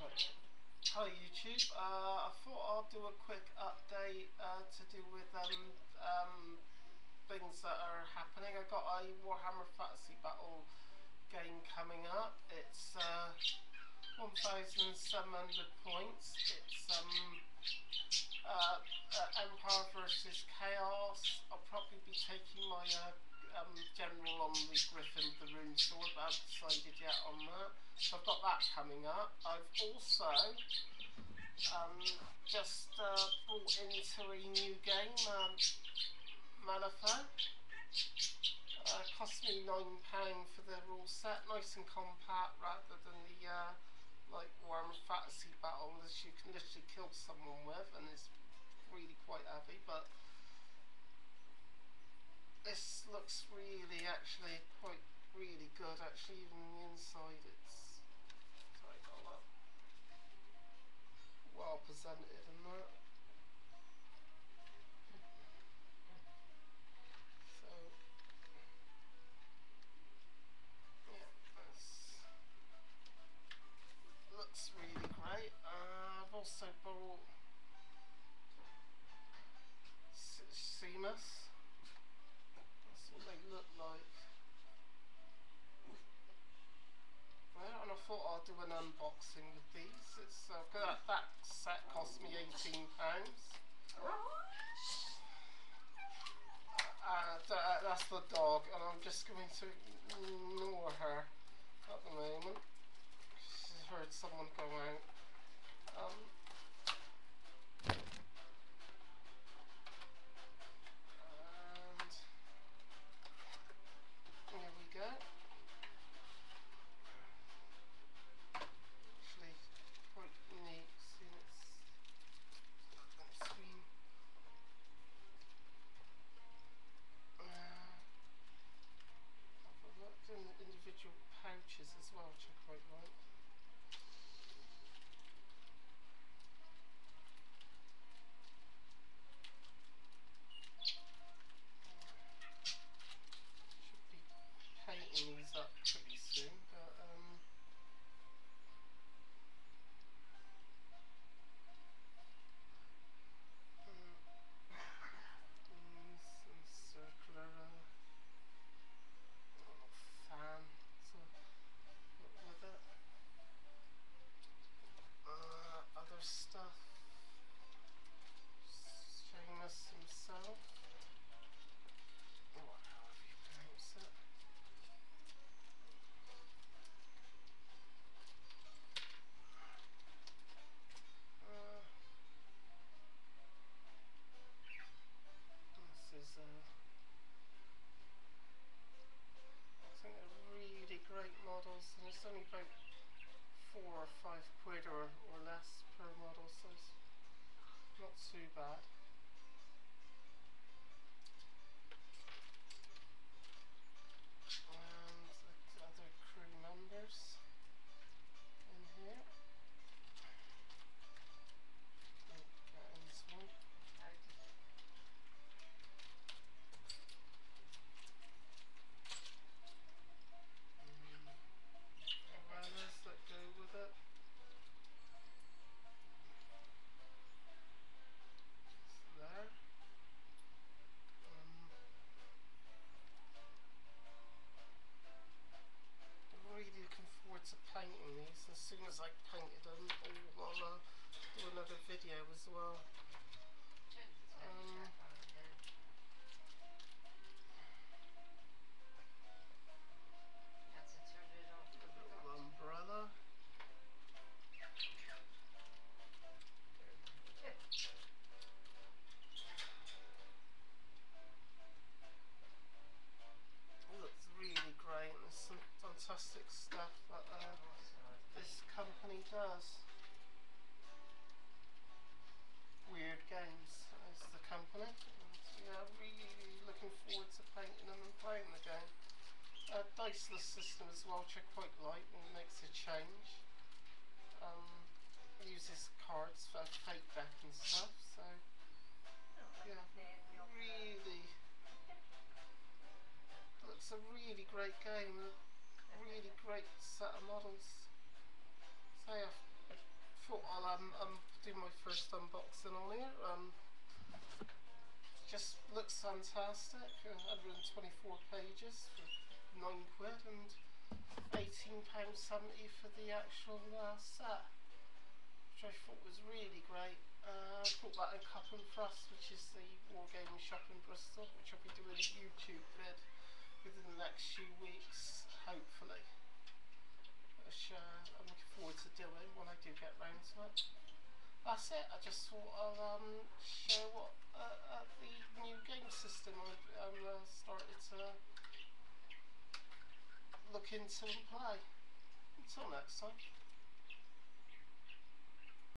Right. Hi YouTube. I thought I'll do a quick update to do with things that are happening. I got a Warhammer Fantasy Battle game coming up. It's 1,700 points. It's Empire versus Chaos. I'll probably be taking my general on the Griffin with the Rune Sword, but I haven't decided yet on that. So I've got that coming up. I've also just brought into a new game, Malifaux. Cost me £9 for the rule set, nice and compact rather than the like Warhammer Fantasy Battle, as you can literally kill someone with, and it's really quite heavy. But this looks really, actually, quite really good. Actually, even the inside, it's well presented and that. So yeah, this looks really great. I've also bought seamus. That's what they look like. Well, and I thought I'd do an unboxing with these. It's that set cost me £18. That's the dog, and I'm just going to ignore her at the moment. She's heard someone go out. And here we go. Actually, quite neat. See, it's screen. I've looked in the individual pouches as well, which I quite like. Should be painting these up pretty soon, but some circular fan to put with it. Other stuff. Seamus himself. Or however you pronounce it. This is I think they're really great models, and it's only about £4 or £5 or less per model, so it's not too bad. And the other crew members in here. Get in this one. Runners that go with it. It's there. I'm really looking forward to painting these. As soon as I painted them, I'll do another video as well. A little umbrella. It looks really great, and there's some fantastic stuff that this company does. Weird Games is the company. And, yeah, really looking forward to painting them and playing the game. Diceless system as well, which I quite like, and it makes a change. Uses cards for fake deck and stuff, so yeah, really looks a really great game, a really great set of models. So yeah, I'm doing my first unboxing on here. Just looks fantastic. 124 pages for £9 and £18.70 for the actual set, which I thought was really great. I bought that in Cup and Thrust, which is the wargaming shop in Bristol, which I'll be doing a YouTube vid within the next few weeks, hopefully. Which I'm looking forward to doing when I do get round to it. That's it. I just thought I'll share what the new game system I'm started to look into and play. Until next time.